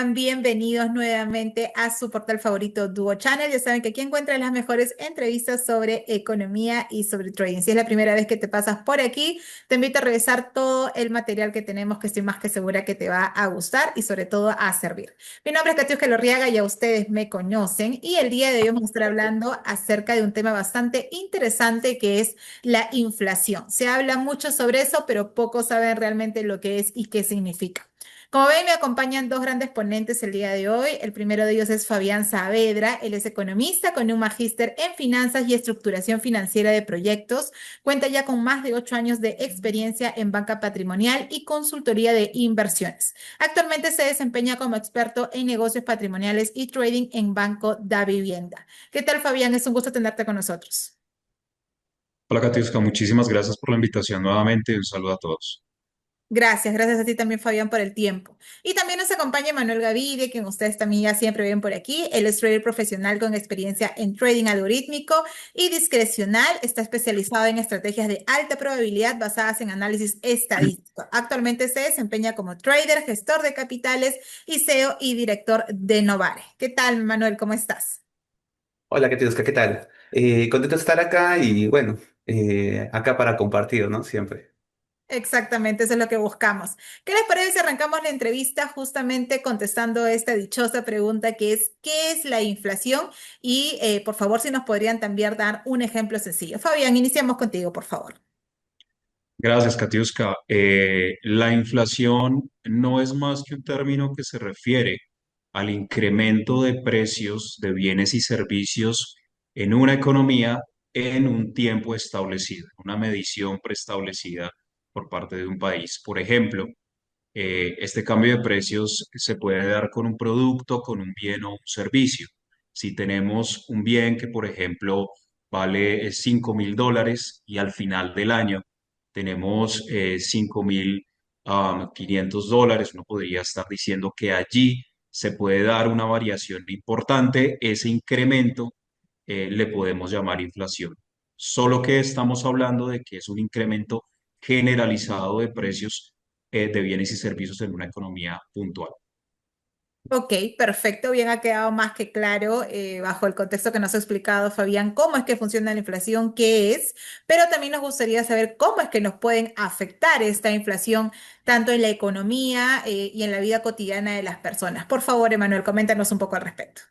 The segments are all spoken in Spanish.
Sean bienvenidos nuevamente a su portal favorito Duo Channel. Ya saben que aquí encuentran las mejores entrevistas sobre economía y sobre trading. Si es la primera vez que te pasas por aquí, te invito a revisar todo el material que tenemos, que estoy más que segura que te va a gustar y sobre todo a servir. Mi nombre es Katiuska Lorriaga, ya ustedes me conocen y el día de hoy vamos a estar hablando acerca de un tema bastante interesante que es la inflación. Se habla mucho sobre eso, pero pocos saben realmente lo que es y qué significa. Como ven, me acompañan dos grandes ponentes el día de hoy. El primero de ellos es Fabián Saavedra. Él es economista con un magíster en finanzas y estructuración financiera de proyectos. Cuenta ya con más de 8 años de experiencia en banca patrimonial y consultoría de inversiones. Actualmente se desempeña como experto en negocios patrimoniales y trading en Banco da Vivienda. ¿Qué tal, Fabián? Es un gusto tenerte con nosotros. Hola, Katiuska, muchísimas gracias por la invitación nuevamente y un saludo a todos. Gracias a ti también, Fabián, por el tiempo. Y también nos acompaña Manuel Gavide, quien ustedes también ya siempre ven por aquí. Él es trader profesional con experiencia en trading algorítmico y discrecional. Está especializado en estrategias de alta probabilidad basadas en análisis estadístico. Actualmente se desempeña como trader, gestor de capitales y CEO y director de Novare. ¿Qué tal, Manuel? ¿Cómo estás? Hola, ¿qué tal? Contento de estar acá y bueno, acá para compartir, ¿no? Siempre. Exactamente, eso es lo que buscamos. ¿Qué les parece si arrancamos la entrevista justamente contestando esta dichosa pregunta que es ¿qué es la inflación? Y por favor, si nos podrían también dar un ejemplo sencillo. Fabián, iniciamos contigo, por favor. Gracias, Katiuska. La inflación no es más que un término que se refiere al incremento de precios de bienes y servicios en una economía en un tiempo establecido, una medición preestablecida por parte de un país. Por ejemplo, este cambio de precios se puede dar con un producto, con un bien o un servicio. Si tenemos un bien que, por ejemplo, vale $5.000 y al final del año tenemos 5.500 dólares, uno podría estar diciendo que allí se puede dar una variación importante, ese incremento le podemos llamar inflación. Solo que estamos hablando de que es un incremento generalizado de precios de bienes y servicios en una economía puntual. Ok, perfecto, bien ha quedado más que claro bajo el contexto que nos ha explicado Fabián cómo es que funciona la inflación, qué es, pero también nos gustaría saber cómo es que nos pueden afectar esta inflación tanto en la economía y en la vida cotidiana de las personas. Por favor, Emanuel, coméntanos un poco al respecto.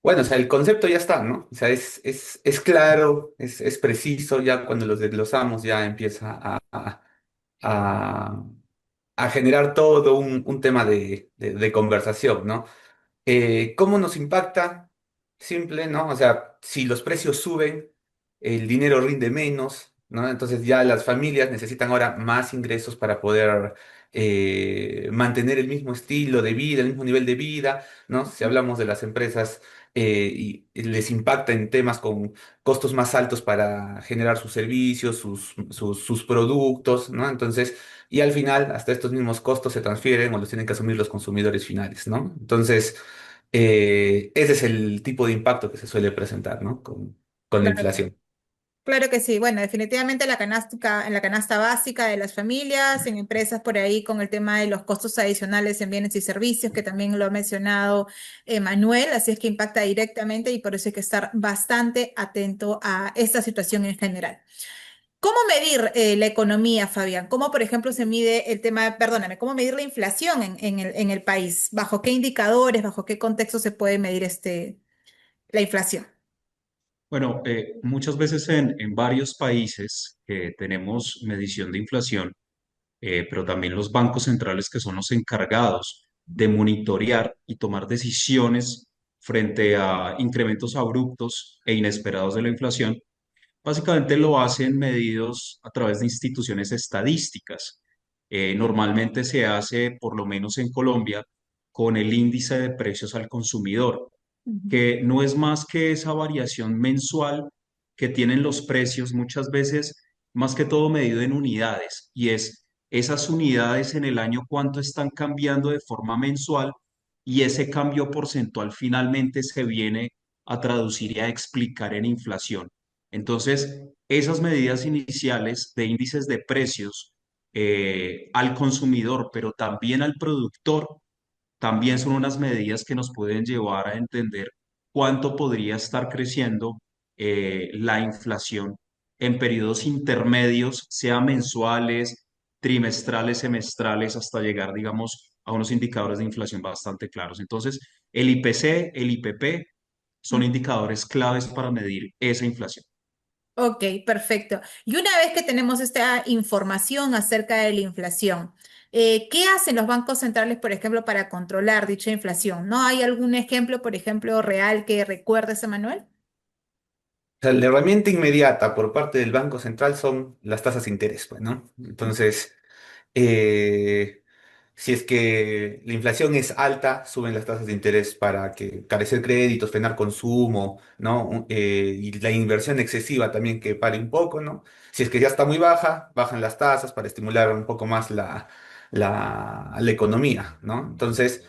Bueno, o sea, el concepto ya está, ¿no? O sea, es claro, es preciso, ya cuando los desglosamos ya empieza a, a generar todo un tema de conversación, ¿no? ¿Cómo nos impacta? Simple, ¿no? O sea, si los precios suben, el dinero rinde menos, ¿no? Entonces ya las familias necesitan ahora más ingresos para poder mantener el mismo estilo de vida, el mismo nivel de vida, ¿no? Si hablamos de las empresas y les impacta en temas con costos más altos para generar sus servicios, sus productos, ¿no? Entonces, y al final, hasta estos mismos costos se transfieren o los tienen que asumir los consumidores finales, ¿no? Entonces, ese es el tipo de impacto que se suele presentar, ¿no? Con la Claro. inflación. Claro que sí. Bueno, definitivamente en la canasta básica de las familias, en empresas por ahí con el tema de los costos adicionales en bienes y servicios, que también lo ha mencionado Manuel, así es que impacta directamente y por eso hay que estar bastante atento a esta situación en general. ¿Cómo medir la economía, Fabián? ¿Cómo, por ejemplo, se mide el tema, perdóname, cómo medir la inflación en el país? ¿Bajo qué indicadores, bajo qué contexto se puede medir la inflación? Bueno, muchas veces en varios países tenemos medición de inflación, pero también los bancos centrales que son los encargados de monitorear y tomar decisiones frente a incrementos abruptos e inesperados de la inflación. Básicamente lo hacen medidos a través de instituciones estadísticas. Normalmente se hace, por lo menos en Colombia, con el índice de precios al consumidor, que no es más que esa variación mensual que tienen los precios muchas veces, más que todo medido en unidades, y es esas unidades en el año cuánto están cambiando de forma mensual y ese cambio porcentual finalmente se viene a traducir y a explicar en inflación. Entonces, esas medidas iniciales de índices de precios al consumidor, pero también al productor, también son unas medidas que nos pueden llevar a entender cuánto podría estar creciendo la inflación en periodos intermedios, sea mensuales, trimestrales, semestrales, hasta llegar, digamos, a unos indicadores de inflación bastante claros. Entonces, el IPC, el IPP son indicadores claves para medir esa inflación. Ok, perfecto. Y una vez que tenemos esta información acerca de la inflación, ¿qué hacen los bancos centrales, por ejemplo, para controlar dicha inflación? ¿No hay algún ejemplo, por ejemplo, real que recuerdes, Emanuel? O sea, la herramienta inmediata por parte del Banco Central son las tasas de interés, pues, ¿no? Entonces, eh, si es que la inflación es alta, suben las tasas de interés para que carecer créditos, frenar consumo, ¿no? Y la inversión excesiva también que pare un poco, ¿no? Si es que ya está muy baja, bajan las tasas para estimular un poco más la economía, ¿no? Entonces,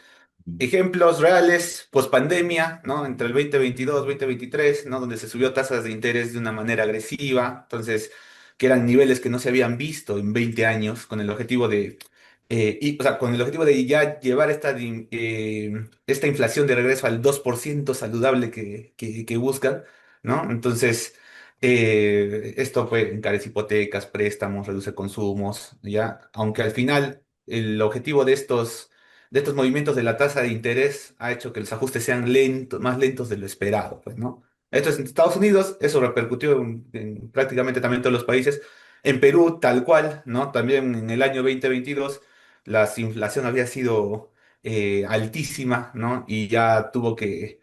ejemplos reales, pospandemia, ¿no? Entre el 2022 y 2023, ¿no? Donde se subió tasas de interés de una manera agresiva, entonces, que eran niveles que no se habían visto en 20 años, con el objetivo de, o sea, con el objetivo de ya llevar esta inflación de regreso al 2% saludable que buscan, ¿no? Entonces, esto puede encarecer hipotecas, préstamos, reduce consumos, ¿ya? Aunque al final el objetivo de estos movimientos de la tasa de interés ha hecho que los ajustes sean lentos, más lentos de lo esperado, pues, ¿no? Esto es en Estados Unidos, eso repercutió en prácticamente también todos los países. En Perú, tal cual, ¿no? También en el año 2022 la inflación había sido altísima, ¿no? Y ya tuvo que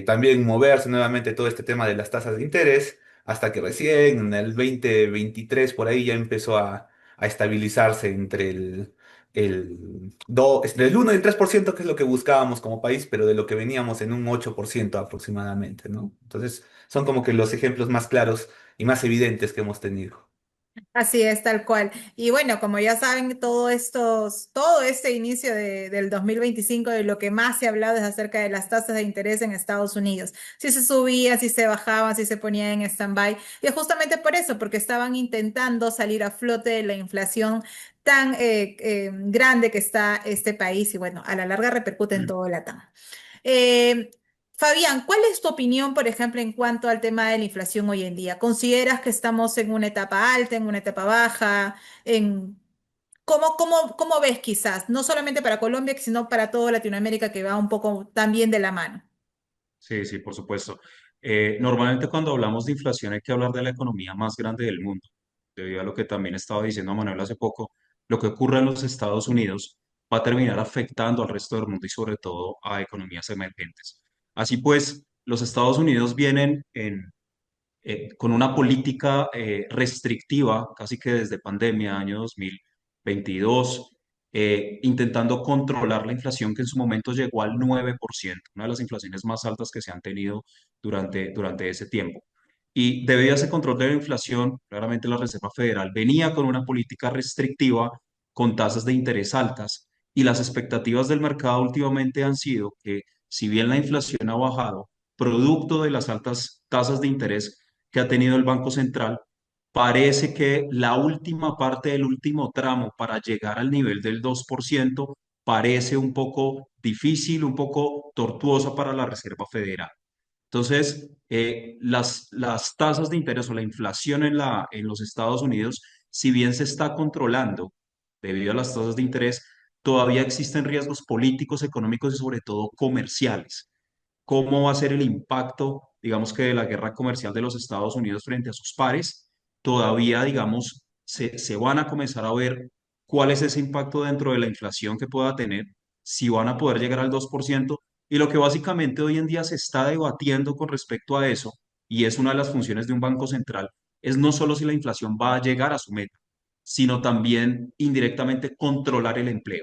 también moverse nuevamente todo este tema de las tasas de interés, hasta que recién en el 2023 por ahí ya empezó a estabilizarse entre el 1 y el 3%, que es lo que buscábamos como país, pero de lo que veníamos en un 8% aproximadamente, ¿no? Entonces, son como que los ejemplos más claros y más evidentes que hemos tenido. Así es, tal cual. Y bueno, como ya saben, todo este inicio del 2025, de lo que más se ha hablado es acerca de las tasas de interés en Estados Unidos. Si se subían, si se bajaban, si se ponían en stand-by. Y es justamente por eso, porque estaban intentando salir a flote de la inflación tan grande que está este país y bueno, a la larga repercute en todo Latam. Eh, Fabián, ¿cuál es tu opinión, por ejemplo, en cuanto al tema de la inflación hoy en día? ¿Consideras que estamos en una etapa alta, en una etapa baja? En... ¿Cómo ves quizás? No solamente para Colombia, sino para toda Latinoamérica que va un poco también de la mano. Sí, sí, por supuesto. Normalmente cuando hablamos de inflación hay que hablar de la economía más grande del mundo, debido a lo que también estaba diciendo Manuel hace poco, lo que ocurre en los Estados Unidos va a terminar afectando al resto del mundo y sobre todo a economías emergentes. Así pues, los Estados Unidos vienen con una política restrictiva, casi que desde pandemia, año 2022, intentando controlar la inflación que en su momento llegó al 9%, una de las inflaciones más altas que se han tenido durante ese tiempo. Y debido a ese control de la inflación, claramente la Reserva Federal venía con una política restrictiva con tasas de interés altas y las expectativas del mercado últimamente han sido que si bien la inflación ha bajado, producto de las altas tasas de interés que ha tenido el Banco Central, parece que la última parte del último tramo para llegar al nivel del 2% parece un poco difícil, un poco tortuosa para la Reserva Federal. Entonces, las tasas de interés o la inflación en los Estados Unidos, si bien se está controlando debido a las tasas de interés, todavía existen riesgos políticos, económicos y sobre todo comerciales. ¿Cómo va a ser el impacto, digamos que de la guerra comercial de los Estados Unidos frente a sus pares? Todavía, digamos, se van a comenzar a ver cuál es ese impacto dentro de la inflación que pueda tener, si van a poder llegar al 2%. Y lo que básicamente hoy en día se está debatiendo con respecto a eso, y es una de las funciones de un banco central, es no solo si la inflación va a llegar a su meta, sino también indirectamente controlar el empleo.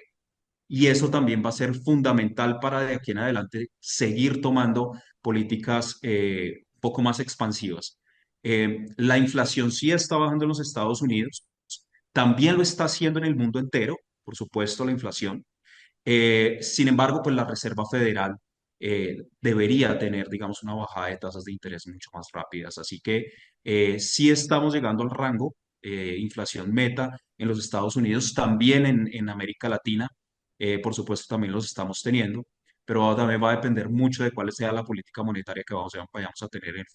Y eso también va a ser fundamental para de aquí en adelante seguir tomando políticas un poco más expansivas. La inflación sí está bajando en los Estados Unidos, también lo está haciendo en el mundo entero, por supuesto, la inflación. Sin embargo, pues la Reserva Federal debería tener, digamos, una bajada de tasas de interés mucho más rápidas. Así que sí estamos llegando al rango inflación meta en los Estados Unidos, también en América Latina. por supuesto también los estamos teniendo, pero también va a depender mucho de cuál sea la política monetaria que vayamos a tener.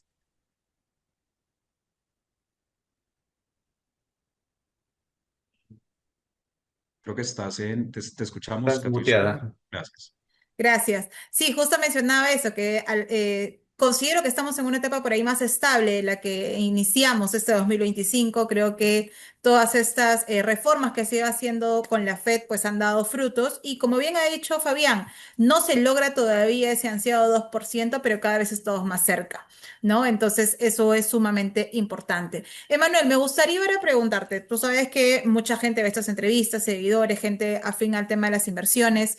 Creo que te escuchamos, Estás Katiuska. muteada. Gracias. Gracias. Sí, justo mencionaba eso, que considero que estamos en una etapa por ahí más estable, la que iniciamos este 2025. Creo que todas estas reformas que se iba haciendo con la Fed pues han dado frutos y como bien ha dicho Fabián, no se logra todavía ese ansiado 2%, pero cada vez estamos más cerca, ¿no? Entonces eso es sumamente importante. Emanuel, me gustaría ahora preguntarte, tú sabes que mucha gente ve estas entrevistas, seguidores, gente afín al tema de las inversiones.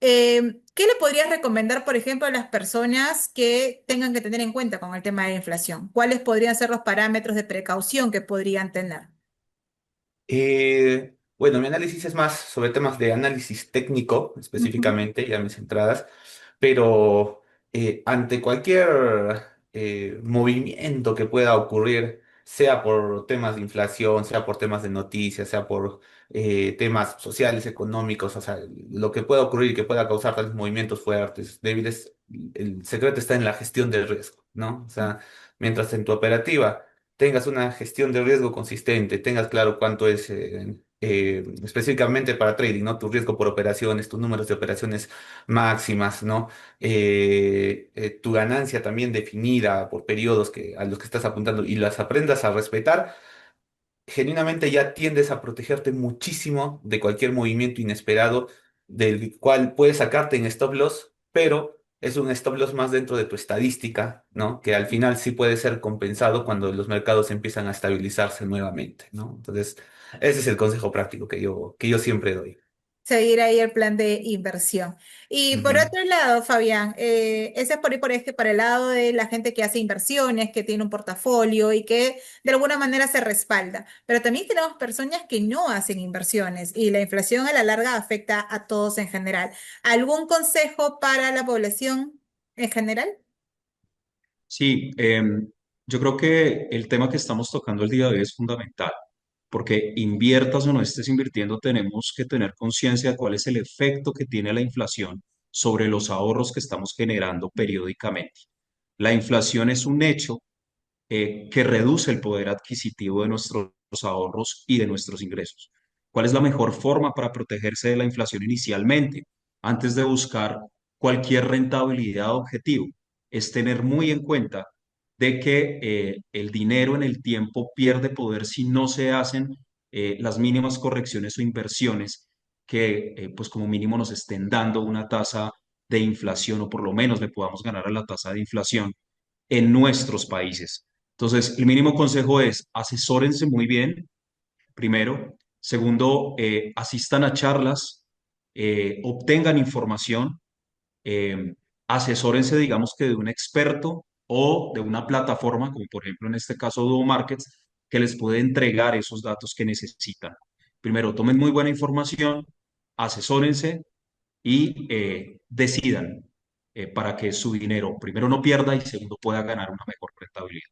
¿Qué le podrías recomendar, por ejemplo, a las personas que tengan que tener en cuenta con el tema de la inflación? ¿Cuáles podrían ser los parámetros de precaución que podrían tener? Bueno, mi análisis es más sobre temas de análisis técnico, Ujú. específicamente, ya mis entradas, pero ante cualquier movimiento que pueda ocurrir, sea por temas de inflación, sea por temas de noticias, sea por temas sociales, económicos, o sea, lo que pueda ocurrir y que pueda causar tales movimientos fuertes, débiles, el secreto está en la gestión del riesgo, ¿no? O sea, mientras en tu operativa tengas una gestión de riesgo consistente, tengas claro cuánto es específicamente para trading, ¿no? Tu riesgo por operaciones, tus números de operaciones máximas, ¿no? Tu ganancia también definida por periodos a los que estás apuntando y las aprendas a respetar, genuinamente ya tiendes a protegerte muchísimo de cualquier movimiento inesperado del cual puedes sacarte en stop loss, pero es un stop loss más dentro de tu estadística, ¿no? Que al final sí puede ser compensado cuando los mercados empiezan a estabilizarse nuevamente, ¿no? Entonces, ese es el consejo práctico que yo siempre doy. Seguir ahí el plan de inversión. Y por Ujú. otro lado, Fabián, ese es por ahí para el lado de la gente que hace inversiones, que tiene un portafolio y que de alguna manera se respalda. Pero también tenemos personas que no hacen inversiones y la inflación a la larga afecta a todos en general. ¿Algún consejo para la población en general? Sí, yo creo que el tema que estamos tocando el día de hoy es fundamental, porque inviertas o no estés invirtiendo, tenemos que tener conciencia de cuál es el efecto que tiene la inflación sobre los ahorros que estamos generando periódicamente. La inflación es un hecho que reduce el poder adquisitivo de nuestros ahorros y de nuestros ingresos. ¿Cuál es la mejor forma para protegerse de la inflación inicialmente? Antes de buscar cualquier rentabilidad objetivo, es tener muy en cuenta de que el dinero en el tiempo pierde poder si no se hacen las mínimas correcciones o inversiones que pues como mínimo nos estén dando una tasa de inflación o por lo menos le podamos ganar a la tasa de inflación en nuestros países. Entonces, el mínimo consejo es asesórense muy bien, primero. Segundo, asistan a charlas, obtengan información, eh, asesórense, digamos que de un experto o de una plataforma, como por ejemplo en este caso Duo Markets, que les puede entregar esos datos que necesitan. Primero, tomen muy buena información, asesórense y decidan para que su dinero primero no pierda y segundo pueda ganar una mejor rentabilidad.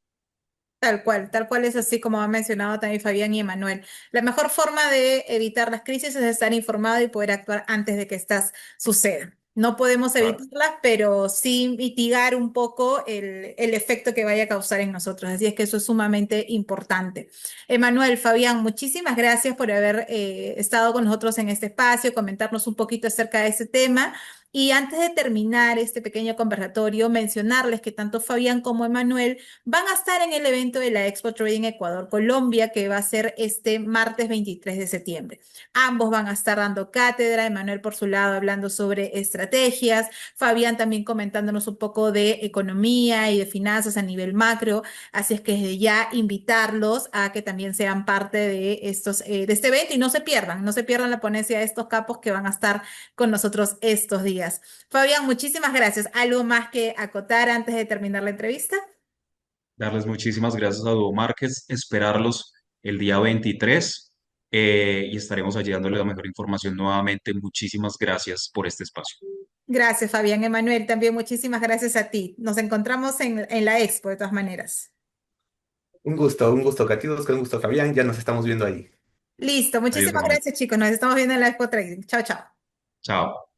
Tal cual es así como ha mencionado también Fabián y Emanuel. La mejor forma de evitar las crisis es estar informado y poder actuar antes de que estas sucedan. No podemos Claro. evitarlas, pero sí mitigar un poco el efecto que vaya a causar en nosotros. Así es que eso es sumamente importante. Emanuel, Fabián, muchísimas gracias por haber estado con nosotros en este espacio, comentarnos un poquito acerca de ese tema. Y antes de terminar este pequeño conversatorio, mencionarles que tanto Fabián como Emanuel van a estar en el evento de la Expo Trading Ecuador Colombia, que va a ser este martes 23 de septiembre. Ambos van a estar dando cátedra, Emanuel por su lado hablando sobre estrategias, Fabián también comentándonos un poco de economía y de finanzas a nivel macro. Así es que desde ya invitarlos a que también sean parte de de este evento y no se pierdan la ponencia de estos capos que van a estar con nosotros estos días. Fabián, muchísimas gracias. ¿Algo más que acotar antes de terminar la entrevista? Darles muchísimas gracias a Duo Márquez, esperarlos el día 23 y estaremos allí dándole la mejor información nuevamente. Muchísimas gracias por este espacio. Gracias, Fabián. Emanuel, también muchísimas gracias a ti. Nos encontramos en la expo de todas maneras. Un gusto, Catius, un gusto, Fabián. Ya nos estamos viendo ahí. Listo, Adiós, muchísimas Emanuel. gracias, chicos. Nos estamos viendo en la expo trading. Chao, chao. Chao.